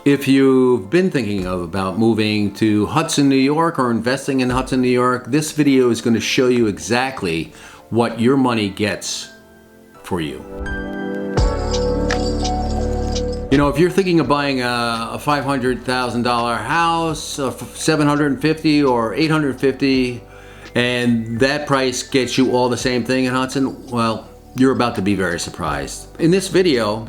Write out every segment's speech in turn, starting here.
If you've been thinking about moving to Hudson, New York or investing in Hudson, New York, this video is going to show you exactly what your money gets for you. You know, if you're thinking of buying a $500,000 house, $750 or $850, and that price gets you all the same thing in Hudson, well, you're about to be very surprised. In this video,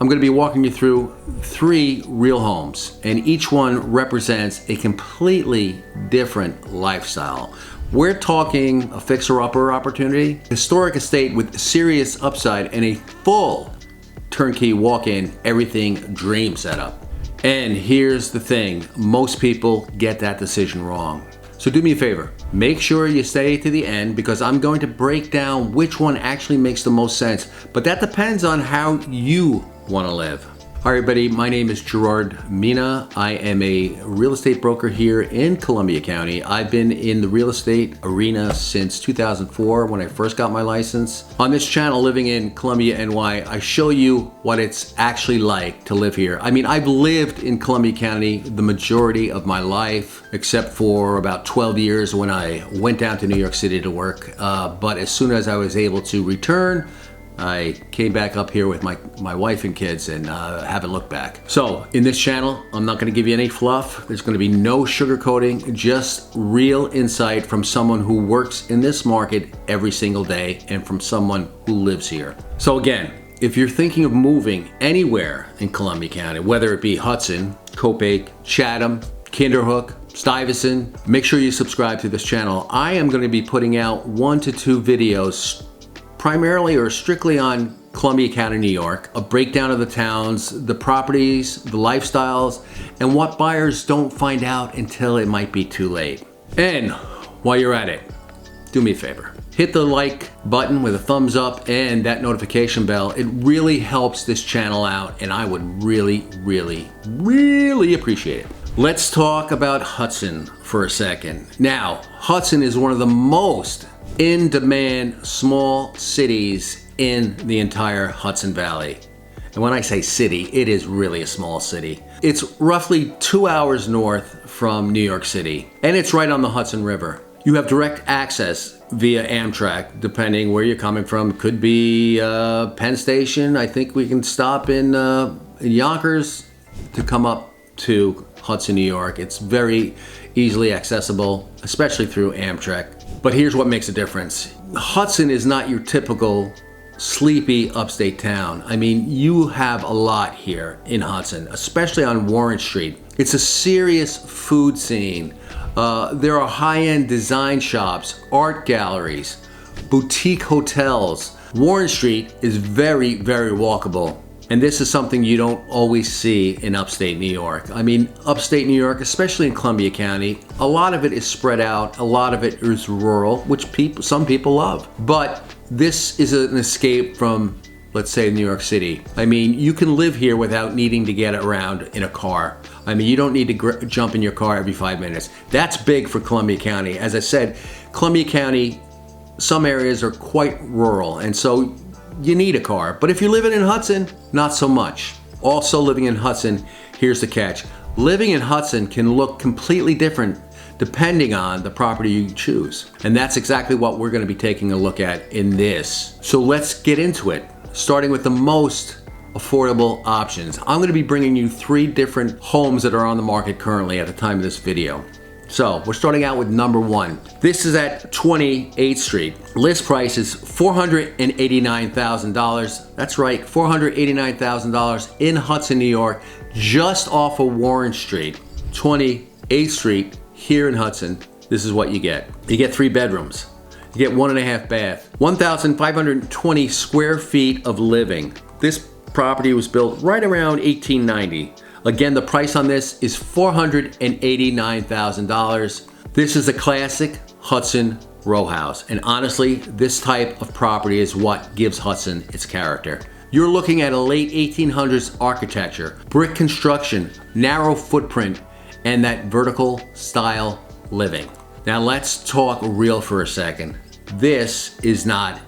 I'm going to be walking you through 3 real homes, and each one represents a completely different lifestyle. We're talking a fixer-upper opportunity, historic estate with serious upside, and a full turnkey walk-in everything dream setup. And here's the thing, most people get that decision wrong. So do me a favor, make sure you stay to the end because I'm going to break down which one actually makes the most sense, but that depends on how you want to live. Hi everybody, my name is Gerard Mina. I am a real estate broker here in Columbia County. I've been in the real estate arena since 2004 when I first got my license. On this channel, Living in Columbia, NY, I show you what it's actually like to live here. I mean, I've lived in Columbia County the majority of my life, except for about 12 years when I went down to New York City to work. But as soon as I was able to return, I came back up here with my wife and kids and haven't looked back. So in this channel, I'm not going to give you any fluff. There's going to be no sugarcoating, just real insight from someone who works in this market every single day and from someone who lives here. So again, if you're thinking of moving anywhere in Columbia County, whether it be Hudson, Copiague, Chatham, Kinderhook, Stuyvesant, make sure you subscribe to this channel. I am going to be putting out 1 to 2 videos primarily or strictly on Columbia County, New York, a breakdown of the towns, the properties, the lifestyles, and what buyers don't find out until it might be too late. And while you're at it, do me a favor. Hit the like button with a thumbs up and that notification bell. It really helps this channel out and I would really appreciate it. Let's talk about Hudson for a second. Now, Hudson is one of the most in-demand small cities in the entire Hudson Valley. And when I say city, it is really a small city. It's roughly 2 hours north from New York City, and it's right on the Hudson River. You have direct access via Amtrak, depending where you're coming from. It could be Penn Station. I think we can stop in Yonkers to come up to Hudson, New York. It's very easily accessible, especially through Amtrak. But here's what makes a difference. Hudson is not your typical sleepy upstate town. I mean, you have a lot here in Hudson, especially on Warren Street. It's a serious food scene. There are high-end design shops, art galleries, boutique hotels. Warren Street is very walkable. And this is something you don't always see in upstate New York. I mean, upstate New York, especially in Columbia County, a lot of it is spread out, a lot of it is rural, which some people love. But this is an escape from, let's say, New York City. I mean, you can live here without needing to get around in a car. I mean, you don't need to jump in your car every 5 minutes. That's big for Columbia County. As I said, Columbia County, some areas are quite rural, and so you need a car. But if you're living in Hudson, not so much. Also living in Hudson, here's the catch. Living in Hudson can look completely different depending on the property you choose. And that's exactly what we're going to be taking a look at in this. So let's get into it, starting with the most affordable options. I'm going to be bringing you 3 different homes that are on the market currently at the time of this video. So we're starting out with number 1. This is at 28th Street. List price is $489,000. That's right, $489,000 in Hudson, New York, just off of Warren Street. 28th Street here in Hudson. This is what you get. You get 3 bedrooms. You get 1.5 bath. 1,520 square feet of living. This property was built right around 1890. Again, the price on this is $489,000. This is a classic Hudson row house. And honestly, this type of property is what gives Hudson its character. You're looking at a late 1800s architecture, brick construction, narrow footprint, and that vertical style living. Now let's talk real for a second. This is not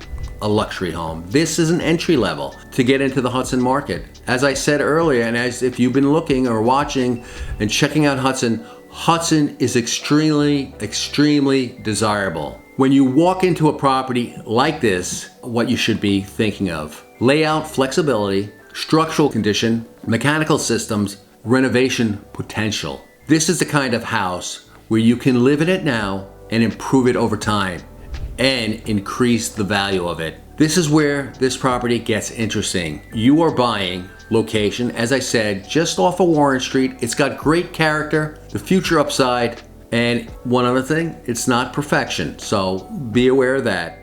a luxury home. This is an entry level to get into the Hudson market. As I said earlier, and as if you've been looking or watching and checking out Hudson, Hudson is extremely, extremely desirable. When you walk into a property like this, what you should be thinking of: layout flexibility, structural condition, mechanical systems, renovation potential. This is the kind of house where you can live in it now and improve it over time and increase the value of it. This is where this property gets interesting. You are buying location, as I said, just off of Warren Street. It's got great character, the future upside, and one other thing, it's not perfection, so be aware of that.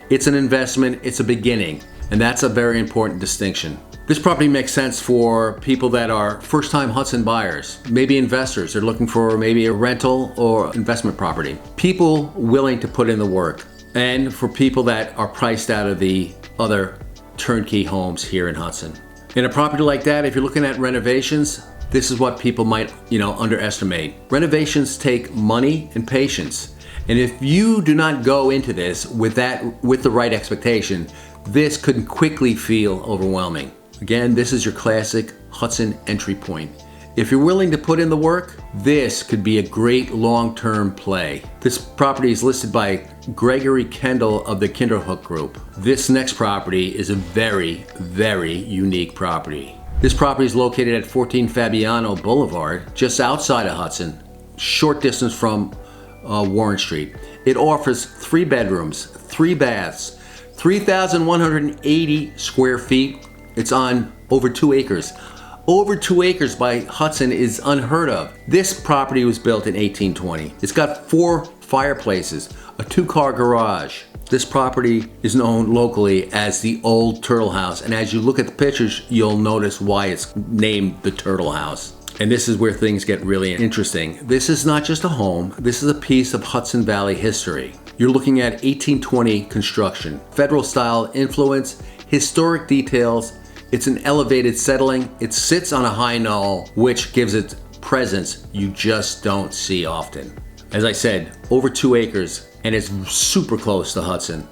It's an investment, it's a beginning, and that's a very important distinction. This property makes sense for people that are first-time Hudson buyers, maybe investors. They're looking for maybe a rental or investment property. People willing to put in the work, and for people that are priced out of the other turnkey homes here in Hudson. In a property like that, if you're looking at renovations, this is what people might, underestimate. Renovations take money and patience. And if you do not go into this with the right expectation, this could quickly feel overwhelming. Again, this is your classic Hudson entry point. If you're willing to put in the work, this could be a great long-term play. This property is listed by Gregory Kendall of the Kinderhook Group. This next property is a very, very unique property. This property is located at 14 Fabiano Boulevard, just outside of Hudson, short distance from Warren Street. It offers 3 bedrooms, 3 baths, 3,180 square feet. It's on over 2 acres. Over 2 acres by Hudson is unheard of. This property was built in 1820. It's got 4 fireplaces, a 2-car garage. This property is known locally as the Old Turtle House, and as you look at the pictures, you'll notice why it's named the Turtle House. And this is where things get really interesting. This is not just a home, this is a piece of Hudson Valley history. You're looking at 1820 construction, federal style influence, historic details. It's an elevated settling. It sits on a high knoll, which gives it presence you just don't see often. As I said, over 2 acres, and it's super close to Hudson,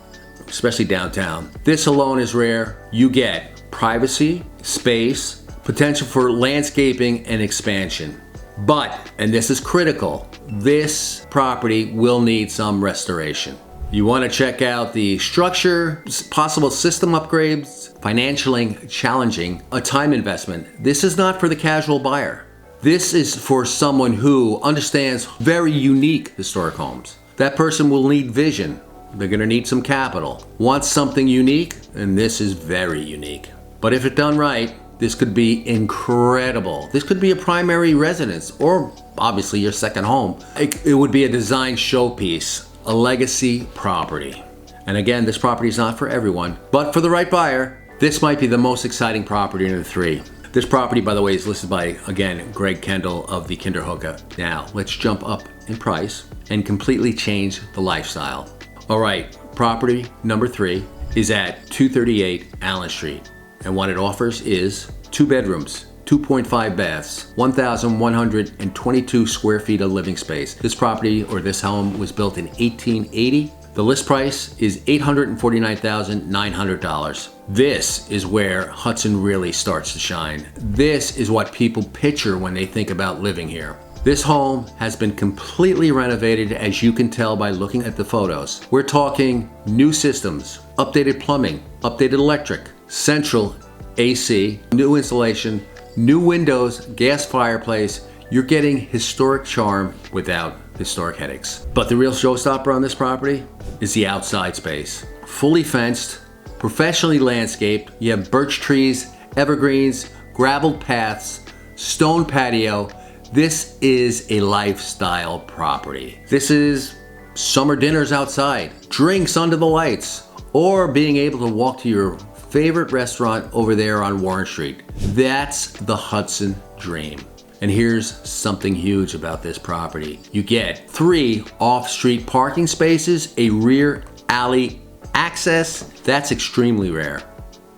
especially downtown. This alone is rare. You get privacy, space, potential for landscaping and expansion. But, and this is critical, this property will need some restoration. You want to check out the structure, possible system upgrades, financially challenging, a time investment. This is not for the casual buyer. This is for someone who understands very unique historic homes. That person will need vision. They're going to need some capital. Wants something unique, and this is very unique. But if it's done right, this could be incredible. This could be a primary residence, or obviously your second home. It would be a design showpiece, a legacy property. And again, this property is not for everyone, but for the right buyer, this might be the most exciting property in the 3. This property, by the way, is listed by, again, Greg Kendall of the Kinderhook. Now, let's jump up in price and completely change the lifestyle. All right, property number 3 is at 238 Allen Street. And what it offers is 2 bedrooms, 2.5 baths, 1,122 square feet of living space. This property, or this home, was built in 1880. The list price is $849,900. This is where Hudson really starts to shine. This is what people picture when they think about living here. This home has been completely renovated, as you can tell by looking at the photos. We're talking new systems, updated plumbing, updated electric, central AC, new installation, new windows, gas fireplace. You're getting historic charm without historic headaches. But the real showstopper on this property is the outside space. Fully fenced, professionally landscaped. You have birch trees, evergreens, graveled paths, stone patio. This is a lifestyle property. This is summer dinners outside, drinks under the lights, or being able to walk to your favorite restaurant over there on Warren Street. That's the Hudson dream. And here's something huge about this property. You get 3 off-street parking spaces, a rear alley access. That's extremely rare,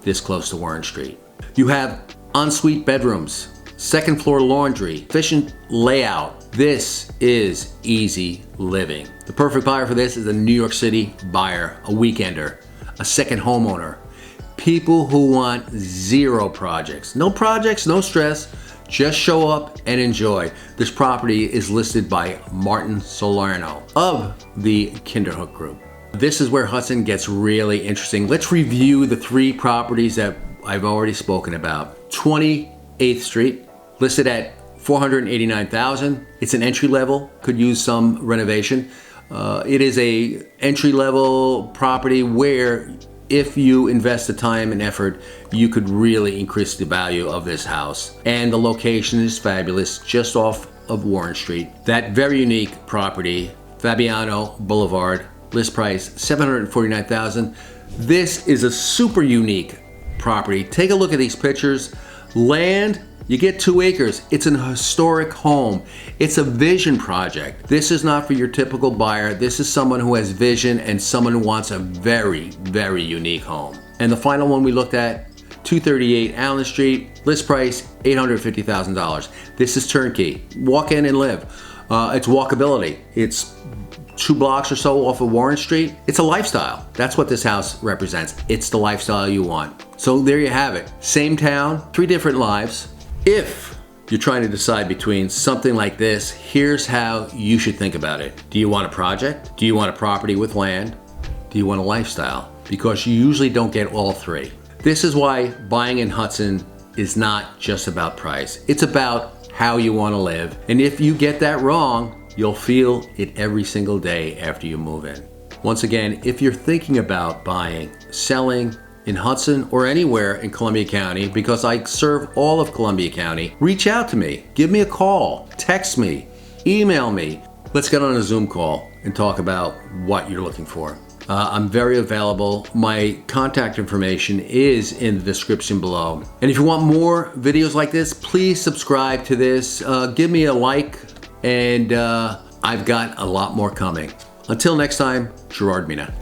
this close to Warren Street. You have ensuite bedrooms, second floor laundry, efficient layout. This is easy living. The perfect buyer for this is a New York City buyer, a weekender, a second homeowner. People who want zero projects. No projects, no stress. Just show up and enjoy. This property is listed by Martin Salerno of the Kinderhook Group. This is where Hudson gets really interesting. Let's review the 3 properties that I've already spoken about. 28th Street, listed at $489,000. It's an entry level, could use some renovation. It is a entry level property where if you invest the time and effort, you could really increase the value of this house. And the location is fabulous, just off of Warren Street. That very unique property, Fabiano Boulevard, list price $749,000. This is a super unique property. Take a look at these pictures. Land, you get 2 acres. It's an historic home. It's a vision project. This is not for your typical buyer. This is someone who has vision and someone who wants a very, very unique home. And the final one we looked at, 238 Allen Street, list price $850,000. This is turnkey. Walk in and live. It's walkability. It's 2 blocks or so off of Warren Street. It's a lifestyle. That's what this house represents. It's the lifestyle you want. So there you have it. Same town, 3 different lives. If you're trying to decide between something like this, here's how you should think about it. Do you want a project? Do you want a property with land? Do you want a lifestyle? Because you usually don't get all 3. This is why buying in Hudson is not just about price. It's about how you want to live. And if you get that wrong, you'll feel it every single day after you move in. Once again, if you're thinking about buying, selling, in Hudson or anywhere in Columbia County, because I serve all of Columbia County, reach out to me, give me a call, text me, email me. Let's get on a Zoom call and talk about what you're looking for. I'm very available. My contact information is in the description below. And if you want more videos like this, please subscribe to this. Give me a like, and I've got a lot more coming. Until next time, Gerard Mina.